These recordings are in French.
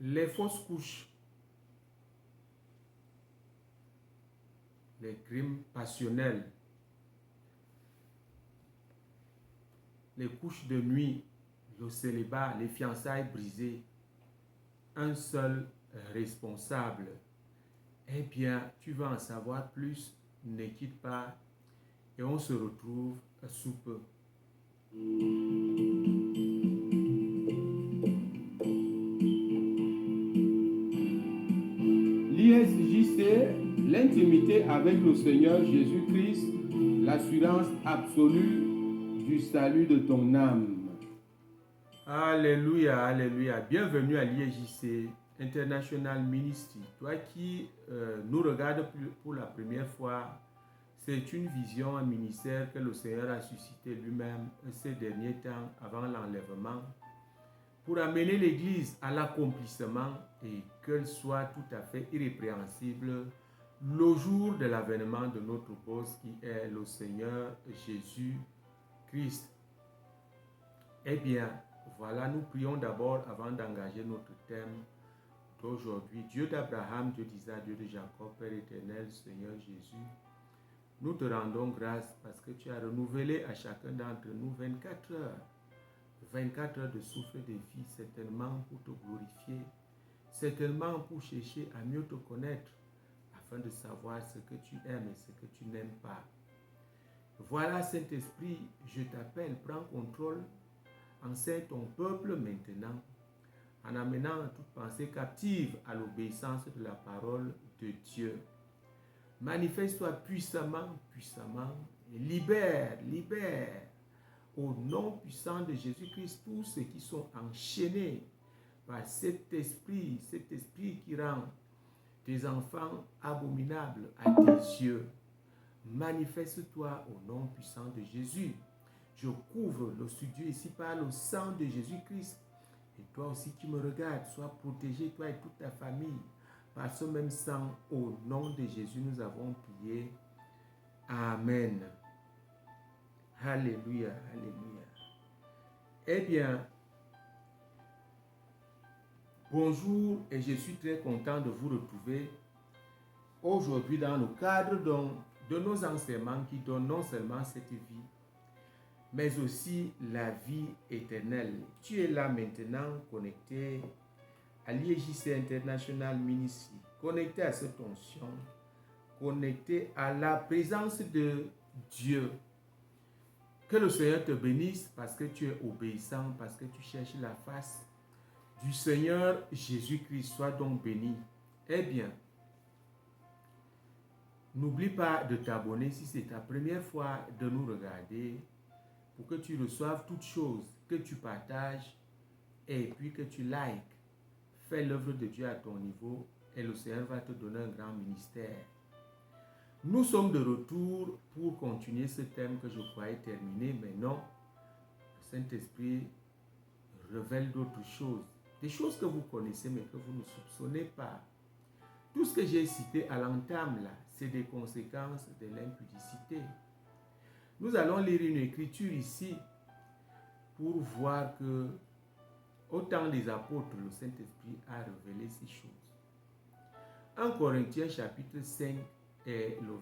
Les fausses couches, les crimes passionnels, les couches de nuit, le célibat, les fiançailles brisées, un seul responsable. Eh bien, tu vas en savoir plus, ne quitte pas et on se retrouve sous peu. L'ISJC, l'intimité avec le Seigneur Jésus-Christ, l'assurance absolue du salut de ton âme. Alléluia, alléluia. Bienvenue à l'ISJC International Ministry. Toi qui nous regardes pour la première fois, c'est une vision, un ministère que le Seigneur a suscité lui-même ces derniers temps avant l'enlèvement pour amener l'Église à l'accomplissement et qu'elle soit tout à fait irrépréhensible le jour de l'avènement de notre boss qui est le Seigneur Jésus-Christ. Eh bien, voilà, nous prions d'abord avant d'engager notre thème d'aujourd'hui. Dieu d'Abraham, Dieu d'Isaac, Dieu de Jacob, Père éternel, Seigneur Jésus, nous te rendons grâce parce que tu as renouvelé à chacun d'entre nous 24 heures. 24 heures de souffle de vie, certainement pour te glorifier, certainement pour chercher à mieux te connaître, afin de savoir ce que tu aimes et ce que tu n'aimes pas. Voilà, Saint-Esprit, je t'appelle, prends contrôle, enseigne ton peuple maintenant, en amenant toute pensée captive à l'obéissance de la parole de Dieu. Manifeste-toi puissamment, puissamment, et libère au nom puissant de Jésus-Christ tous ceux qui sont enchaînés par cet esprit qui rend tes enfants abominables à tes yeux. Manifeste-toi au nom puissant de Jésus. Je couvre le studio ici par le sang de Jésus-Christ. Et toi aussi qui me regardes, sois protégé, toi et toute ta famille, par ce même sang. Au nom de Jésus, nous avons prié. Amen. Alléluia, alléluia. Eh bien, bonjour et je suis très content de vous retrouver aujourd'hui dans le cadre de nos enseignements qui donnent non seulement cette vie, mais aussi la vie éternelle. Tu es là maintenant connecté à l'ISJC International Ministry, connecté à cette onction, connecté à la présence de Dieu. Que le Seigneur te bénisse parce que tu es obéissant, parce que tu cherches la face du Seigneur Jésus-Christ. Sois donc béni. Eh bien, n'oublie pas de t'abonner si c'est ta première fois de nous regarder pour que tu reçoives toutes choses, que tu partages et puis que tu likes. Fais l'œuvre de Dieu à ton niveau et le Seigneur va te donner un grand ministère. Nous sommes de retour pour continuer ce thème que je croyais terminé, mais non. Le Saint-Esprit révèle d'autres choses. Des choses que vous connaissez mais que vous ne soupçonnez pas. Tout ce que j'ai cité à l'entame là, c'est des conséquences de l'impudicité. Nous allons lire une écriture ici pour voir que au temps des apôtres, le Saint-Esprit a révélé ces choses. 1 Corinthiens chapitre 5 et le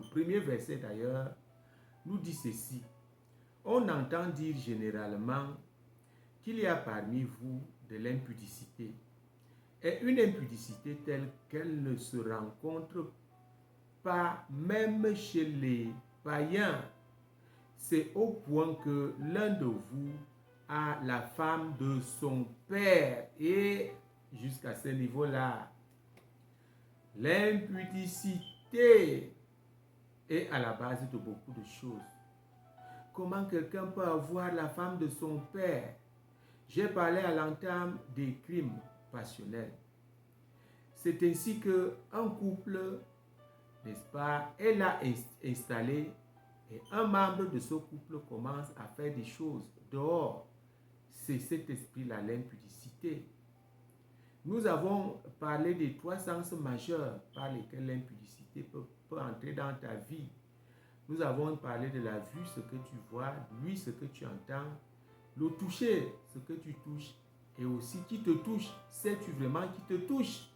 premier verset d'ailleurs, nous dit ceci. On entend dire généralement qu'il y a parmi vous de l'impudicité. Et une impudicité telle qu'elle ne se rencontre pas même chez les païens. C'est au point que l'un de vous a la femme de son père. Et jusqu'à ce niveau-là, l'impudicité est à la base de beaucoup de choses. Comment quelqu'un peut avoir la femme de son père? J'ai parlé à l'entame des crimes passionnels. C'est ainsi qu'un couple, n'est-ce pas, est là installé et un membre de ce couple commence à faire des choses dehors. C'est cet esprit-là, l'impudicité. Nous avons parlé des 3 sens majeurs par lesquels l'impudicité peut entrer dans ta vie. Nous avons parlé de la vue, ce que tu vois, l'ouïe, ce que tu entends, le toucher, ce que tu touches, et aussi qui te touche. Sais-tu vraiment qui te touche?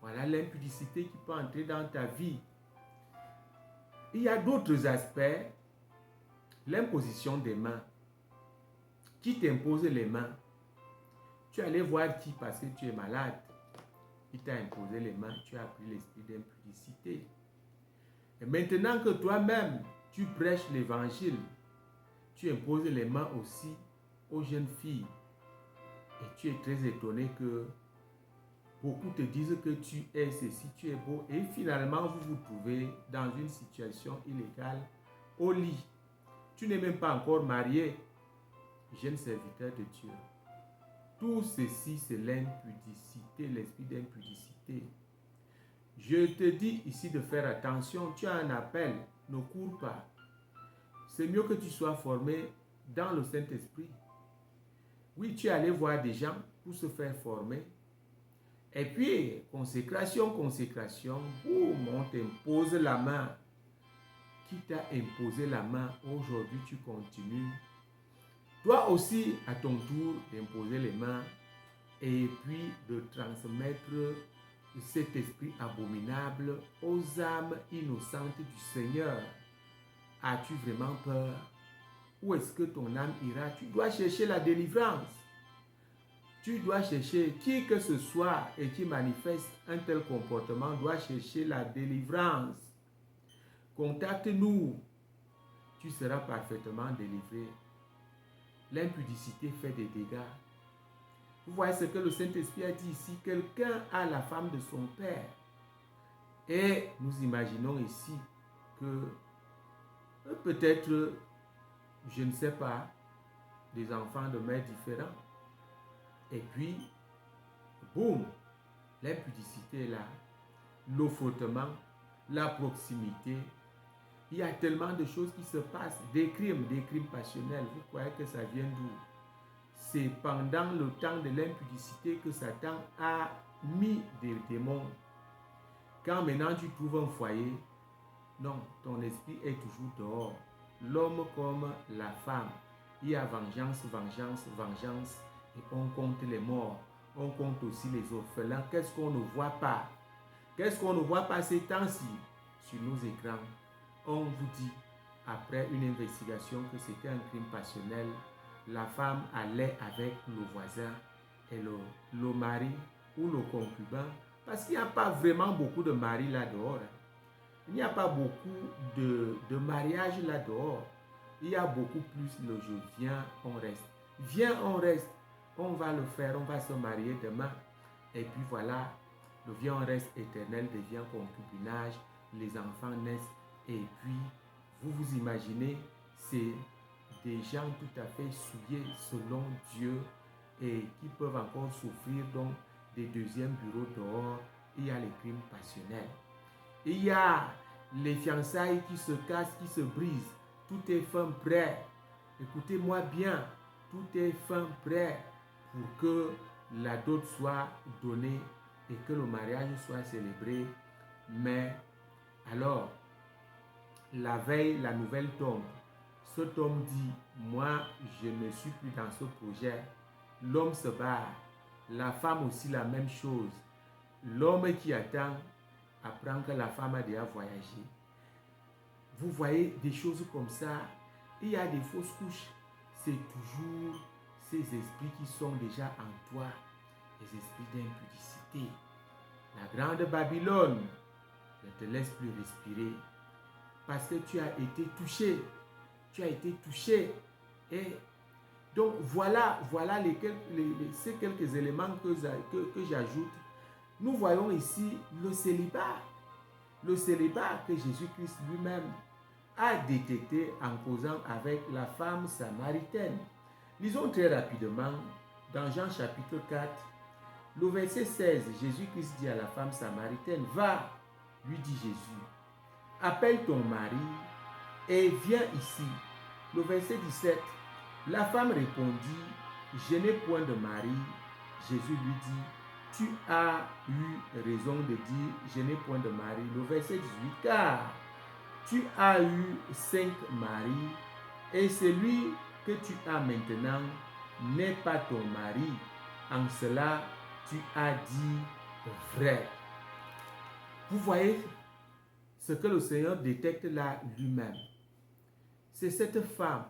Voilà l'impudicité qui peut entrer dans ta vie. Il y a d'autres aspects. L'imposition des mains. Qui t'impose les mains? Tu es allé voir qui parce que tu es malade. Il t'a imposé les mains, tu as pris l'esprit d'impudicité. Et maintenant que toi-même, tu prêches l'évangile, tu imposes les mains aussi aux jeunes filles. Et tu es très étonné que beaucoup te disent que tu es ceci, tu es beau. Et finalement, vous vous trouvez dans une situation illégale au lit. Tu n'es même pas encore marié, jeune serviteur de Dieu. Tout ceci, c'est l'impudicité, l'esprit d'impudicité. Je te dis ici de faire attention. Tu as un appel, ne cours pas. C'est mieux que tu sois formé dans le Saint-Esprit. Oui, tu es allé voir des gens pour se faire former. Et puis, consécration, boum, on t'impose la main. Qui t'a imposé la main, aujourd'hui tu continues. Toi aussi, à ton tour, d'imposer les mains et puis de transmettre cet esprit abominable aux âmes innocentes du Seigneur. As-tu vraiment peur? Où est-ce que ton âme ira? Tu dois chercher la délivrance. Tu dois chercher qui que ce soit et qui manifeste un tel comportement doit chercher la délivrance. Contacte-nous. Tu seras parfaitement délivré. L'impudicité fait des dégâts. Vous voyez ce que le Saint-Esprit a dit ici. Quelqu'un a la femme de son père. Et nous imaginons ici que peut-être, je ne sais pas, des enfants de mères différents. Et puis, boum, l'impudicité est là. L'effrotement, la proximité. Il y a tellement de choses qui se passent. Des crimes passionnels. Vous croyez que ça vient d'où? C'est pendant le temps de l'impudicité que Satan a mis des démons. Quand maintenant tu trouves un foyer, non, ton esprit est toujours dehors. L'homme comme la femme. Il y a vengeance, et on compte les morts. On compte aussi les orphelins. Qu'est-ce qu'on ne voit pas? Qu'est-ce qu'on ne voit pas ces temps-ci sur nos écrans? On vous dit, après une investigation, que c'était un crime passionnel. La femme allait avec le voisin et le mari ou le concubin. Parce qu'il n'y a pas vraiment beaucoup de maris là-dehors. Il n'y a pas beaucoup de mariages là-dehors. Il y a beaucoup plus le je viens, on reste. Viens, on reste. On va le faire, on va se marier demain. Et puis voilà, le viens, on reste éternel devient concubinage. Les enfants naissent. Et puis, vous vous imaginez, c'est des gens tout à fait souillés selon Dieu et qui peuvent encore souffrir donc des deuxièmes bureaux dehors. Il y a les crimes passionnels. Il y a les fiançailles qui se cassent, qui se brisent. Tout est fin prêt. Écoutez-moi bien. Tout est fin prêt pour que la dot soit donnée et que le mariage soit célébré. Mais alors, la veille, la nouvelle tombe. Cet homme dit, moi, je ne suis plus dans ce projet. L'homme se barre. La femme aussi la même chose. L'homme qui attend apprend que la femme a déjà voyagé. Vous voyez des choses comme ça. Il y a des fausses couches. C'est toujours ces esprits qui sont déjà en toi. Les esprits d'impudicité. La grande Babylone ne te laisse plus respirer. Parce que tu as été touché. Tu as été touché. Et donc voilà ces quelques éléments que j'ajoute. Nous voyons ici le célibat. Le célibat que Jésus-Christ lui-même a détecté en causant avec la femme samaritaine. Lisons très rapidement dans Jean chapitre 4, le verset 16. Jésus-Christ dit à la femme samaritaine, va, lui dit Jésus, appelle ton mari et viens ici. Le verset 17, la femme répondit, je n'ai point de mari. Jésus lui dit, tu as eu raison de dire, je n'ai point de mari. Le verset 18, car tu as eu 5 maris et celui que tu as maintenant n'est pas ton mari. En cela, tu as dit vrai. Vous voyez ce que le Seigneur détecte là lui-même. C'est cette femme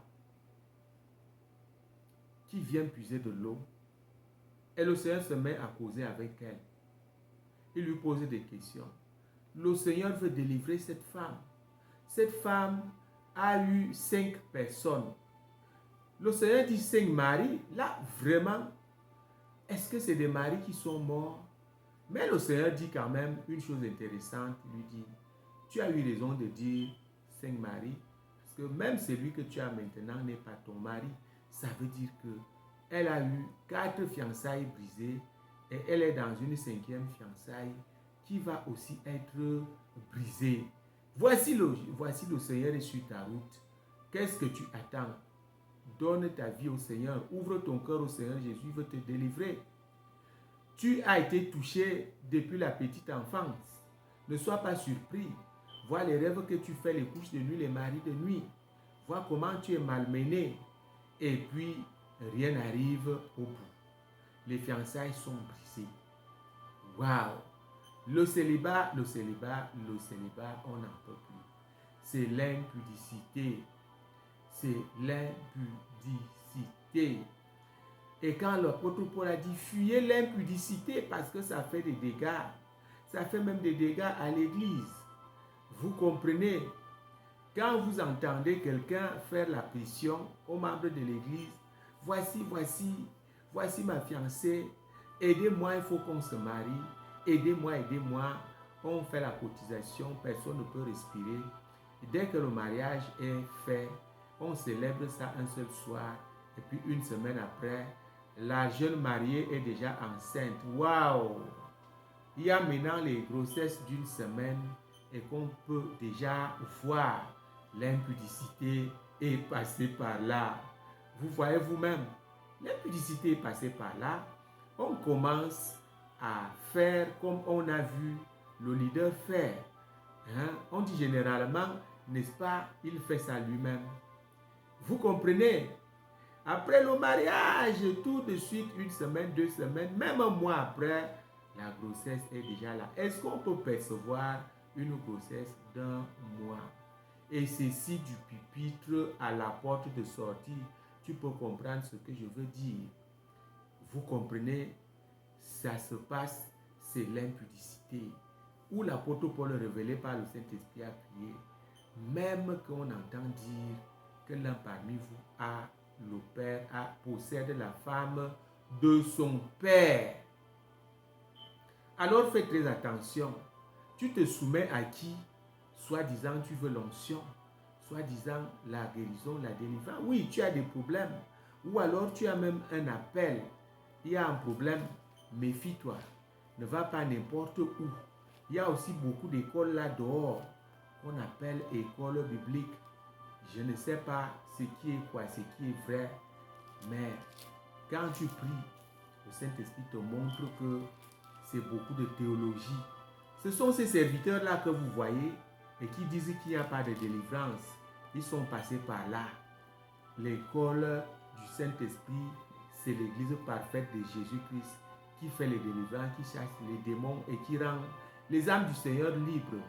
qui vient puiser de l'eau. Et le Seigneur se met à causer avec elle. Il lui pose des questions. Le Seigneur veut délivrer cette femme. Cette femme a eu 5 personnes. Le Seigneur dit 5 maris. Là, vraiment, est-ce que c'est des maris qui sont morts? Mais le Seigneur dit quand même une chose intéressante. Il lui dit, tu as eu raison de dire 5 maris. Parce que même celui que tu as maintenant n'est pas ton mari. Ça veut dire que elle a eu 4 fiançailles brisées et elle est dans une 5e fiançaille qui va aussi être brisée. Voici le Seigneur est sur ta route. Qu'est-ce que tu attends? Donne ta vie au Seigneur. Ouvre ton cœur au Seigneur. Jésus veut te délivrer. Tu as été touché depuis la petite enfance. Ne sois pas surpris. Vois les rêves que tu fais, les couches de nuit, les maris de nuit. Vois comment tu es malmené. Et puis, rien n'arrive au bout. Les fiançailles sont brisées. Waouh! Le célibat, on n'en peut plus. C'est l'impudicité. C'est l'impudicité. Et quand l'apôtre Paul a dit, fuyez l'impudicité parce que ça fait des dégâts. Ça fait même des dégâts à l'église. Vous comprenez? Quand vous entendez quelqu'un faire la pression aux membres de l'église, voici ma fiancée, aidez-moi, il faut qu'on se marie, aidez-moi, on fait la cotisation, personne ne peut respirer. Et dès que le mariage est fait, on célèbre ça un seul soir, et puis une semaine après, la jeune mariée est déjà enceinte. Waouh! Il y a maintenant les grossesses d'une semaine et qu'on peut déjà voir l'impudicité est passée par là. Vous voyez vous-même, l'impudicité est passée par là. On commence à faire comme on a vu le leader faire. On dit généralement, n'est-ce pas, il fait ça lui-même. Vous comprenez? Après le mariage, tout de suite, une semaine, 2 semaines, même un mois après, la grossesse est déjà là. Est-ce qu'on peut percevoir une grossesse d'un mois? Et ceci du pupitre à la porte de sortie, tu peux comprendre ce que je veux dire. Vous comprenez? Ça se passe, c'est l'impudicité. Où l'apôtre Paul, révélé par le Saint-Esprit, a crié, même qu'on entend dire que l'un parmi vous le père possède la femme de son père. Alors fais très attention. Tu te soumets à qui? Soi-disant tu veux l'onction, soi-disant la guérison, la délivrance. Oui, tu as des problèmes. Ou alors tu as même un appel. Il y a un problème, méfie-toi. Ne va pas n'importe où. Il y a aussi beaucoup d'écoles là dehors qu'on appelle écoles bibliques. Je ne sais pas ce qui est quoi, ce qui est vrai. Mais quand tu pries, le Saint-Esprit te montre que c'est beaucoup de théologie. Ce sont ces serviteurs-là que vous voyez et qui disent qu'il n'y a pas de délivrance. Ils sont passés par là. L'école du Saint-Esprit, c'est l'église parfaite de Jésus-Christ qui fait les délivrances, qui chasse les démons et qui rend les âmes du Seigneur libres.